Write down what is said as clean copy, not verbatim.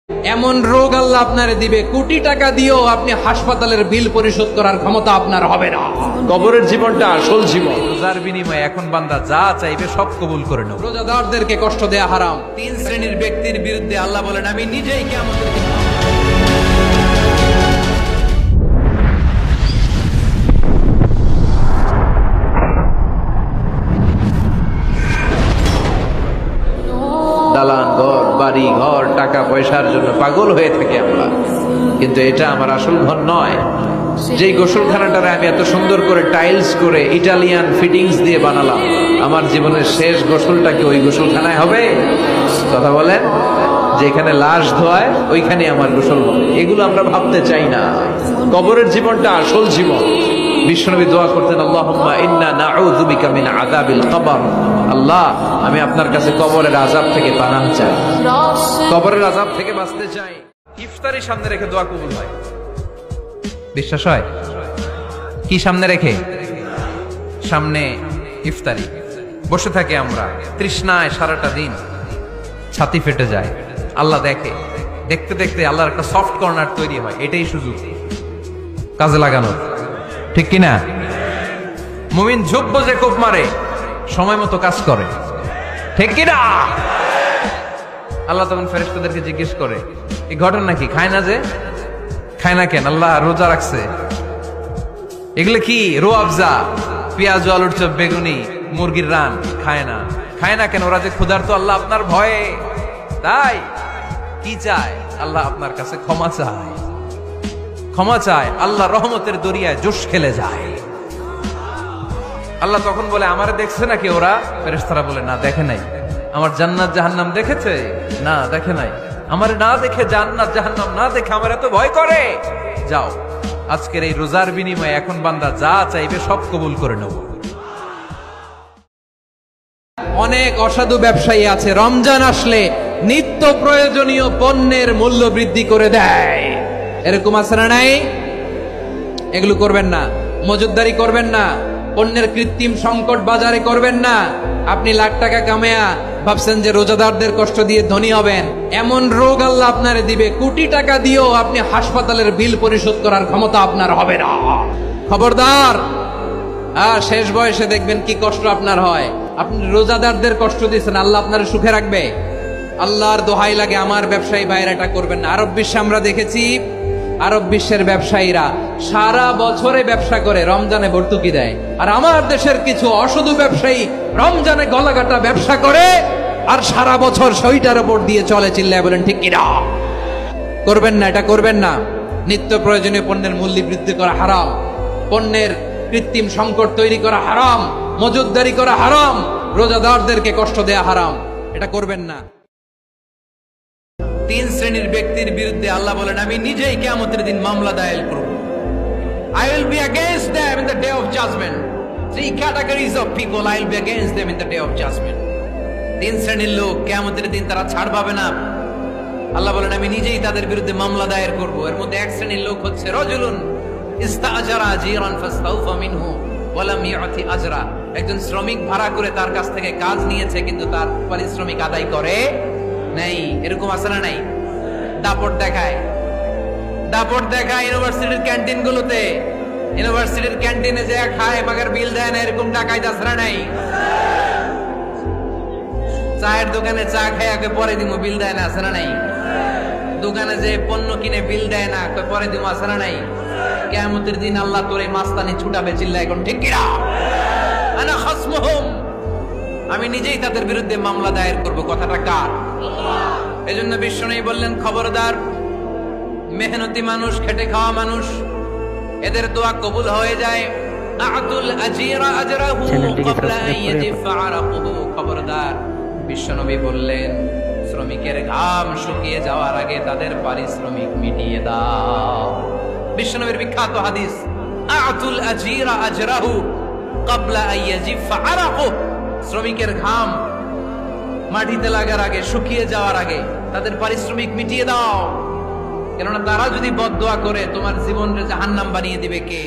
এমন রোগ আল্লাহ আপনারে দিবে, কোটি টাকা দিয়েও আপনি হাসপাতালের বিল পরিশোধ করার ক্ষমতা আপনার হবে না। কবরের জীবনটা আসল জীবন। রোজার বিনিময়ে এখন বান্দা যা চাইবে সব কবুল করে নেব। রোজাদারদেরকে কষ্ট দেয়া হারাম। 3 শ্রেণীর ব্যক্তির বিরুদ্ধে আল্লাহ বলেন, আমি নিজেই কিয়ামতের দিন দালান ঘর, বাড়ি ঘর, টাকা পয়সার জন্য পাগল হয়ে থাকি আমরা, কিন্তু এটা আমার আসল ঘর নয়। যেই গোসলখানাটারে আমি এত সুন্দর করে টাইলস করে ইটালিয়ান ফিটিংস দিয়ে বানালাম, আমার জীবনের শেষ গোসলটা কি ওই গোসলখানায় হবে? কথা বলেন, যেখানে লাশ ধোয়ায় ওইখানে আমার গোসল হবে, এগুলো আমরা ভাবতে চাই না। কবরের জীবনটা আসল জীবন। বিশ্বনবী দোয়া করতেন, আল্লাহুম্মা ইন্না নাউযু বিকা মিন আযাবিল কবর। আল্লাহ, আমি আপনার কাছে কবরের আযাব থেকে পানাহ চাই, কবরের আযাব থেকে বাঁচতে চাই। ইফতারি সামনে রেখে দোয়া কবুল হয়, বিশ্বাস হয়? কি সামনে রেখে? সামনে ইফতারি। বসে থাকি আমরা তৃষ্ণায় সারাটা দিন, ছাতি ফেটে যায়। আল্লাহ দেখে, দেখতে দেখতে আল্লাহর একটা সফট কর্নার তৈরি হয়। এটাই সুযোগ কাজে লাগানোর, ঠিক কিনা? মুমিন ঝোপ বজে কোপ মারে, সময় মতো কাজ করে, ঠিক কিনা? আল্লাহ তখন ফেরেশতাদেরকে জিজ্ঞেস করে, এই ঘটনা কি? খায় না যে? খায় না কেন? আল্লাহ রোজা রাখছে। এগুলো কি? রোয়াবজা, পেঁয়াজ, আলুর চপ, বেগুনি, মুরগির রান খায় না। খায় না কেন? ওরা যে ক্ষুধার্ত। আল্লাহ আপনার ভয়ে। তাই কি চায়? আল্লাহ আপনার কাছে ক্ষমা চায়, ক্ষমা চায়। আল্লাহ রহমতের দরিয়ায় জোশ খেলে যায়। আল্লাহ তখন বলে, আমারে দেখছে নাকি ওরা? ফেরেশতারা বলে, না দেখে নাই। আমার জান্নাত জাহান্নাম দেখেছে? না দেখে নাই। আমারে না দেখে, জান্নাত জাহান্নাম না দেখে আমার এত ভয় করে। যাও, আজকের এই রোজার বিনিময়ে এখন বান্দা যা চাইবে সব কবুল করে নেব। অনেক অসাধু ব্যবসায়ী আছে, রমজান আসলে নিত্য প্রয়োজনীয় পণ্যের মূল্য বৃদ্ধি করে দেয়। এরকম আছে না নাই? এগুলো করবেন না, মজুতদারি করবেন না, পণ্যের কৃত্রিম সংকট বাজারে করবেন না। আপনি লাখ টাকা কামায়া ভাবছেন যে রোজাদারদের কষ্ট দিয়ে ধনী হবেন। এমন রোগ আল্লাহ আপনারে দিবে, কোটি টাকা দিয়েও আপনি হাসপাতালের বিল পরিশোধ করার ক্ষমতা আপনার হবে না। খবরদার। শেষ বয়সে দেখবেন কি কষ্ট আপনার হয়। আপনি রোজাদারদের কষ্ট দিচ্ছেন, আল্লাহ আপনার সুখে রাখবে? আল্লাহর দোহাই লাগে, আমার ব্যবসায়ী ভাইরা এটা করবেন না। আরব বিশ্বে আমরা দেখেছি, আরব বিশ্বের ব্যবসায়ীরা সারা বছরে ব্যবসা করে, রমজানে ভর্তুকি দেয়। আর আমার দেশের কিছু অসাধু ব্যবসায়ী রমজানে গলাকাটা ব্যবসা করে আর সারা বছর সইটার উপর দিয়ে চলে। চিল্লায় বলেন ঠিক কিনা? করবেন না, এটা করবেন না। নিত্য প্রয়োজনীয় পণ্যের মূল্য বৃদ্ধি করা হারাম, পণ্যের কৃত্রিম সংকট তৈরি করা হারাম, মজুতদারি করা হারাম, রোজাদারদেরকে কষ্ট দেয়া হারাম। এটা করবেন না। 3 শ্রেণীর ব্যক্তির বিরুদ্ধে আল্লাহ বলেন, আমি নিজেই কিয়ামতের দিন মামলা দায়ের করব। I will be against them in the day of judgment. 3 categories of people, I will be against them in the day of judgment. 3 শ্রেণীর লোক কিয়ামতের দিন তারা ছাড় পাবে না। আল্লাহ বলেন, আমি নিজেই তাদের বিরুদ্ধে মামলা দায়ের করব। এর মধ্যে এক শ্রেণীর লোক হচ্ছে রাজুলুন ইস্তাআজারা জিরান ফাস্তাউফা মিনহু ওয়া লাম ইউতি আজরা। একজন শ্রমিক ভাড়া করে তার কাছ থেকে কাজ নিয়েছে, কিন্তু তার পারিশ্রমিক আদায় করে নাই। এরকম আছে না নাই? দাপট দেখায়, দাপট দেখায় ইউনিভার্সিটির ক্যান্টিন গুলোতে। ইউনিভার্সিটির ক্যান্টিনে যে খায় মাগার বিল দেয় না, এরকম টাকায় আছে না নাই? চায়ের দোকানে চা খায় পরে দিমু, বিল দেয় না, আছে না নাই? দোকানে যে পণ্য কিনে বিল দেয় না, পরে দিমু, আছে না নাই? কিয়ামতের দিন আল্লাহ তোরে মাস্তানি ছুটাবে। চিল্লা এখন ঠিক কিনা? আনা খাসমুহুম, আমি নিজেই তাদের বিরুদ্ধে মামলা দায়ের করব। কথাটা কার? এজন্য বিশ্বনবী বললেন, খবরদার, মেহনতি মানুষ, খেটে খাওয়া মানুষ, এদের দোয়া কবুল হয়ে যায়। আতুল আজিরা আজরাহু ক্বাবলা আন ইয়াজিফা আরাকুহু। খবরদার, বিশ্বনবী বললেন, শ্রমিকের ঘাম শুকিয়ে যাওয়ার আগে তাদের পারিশ্রমিক মিটিয়ে দাও। বিশ্বনবীর বিখ্যাত হাদিস, আতুল আজিরা আজরাহু ক্বাবলা আন ইয়াজিফা আরাকুহু। শ্রমিকের ঘাম মাটিতে লাগার আগে, শুকিয়ে যাওয়ার আগে তাদের পারিশ্রমিক মিটিয়ে দাও। কেননা তারা যদি বদদোয়া করে তোমার জীবনকে জাহান্নাম বানিয়ে দিবে কে?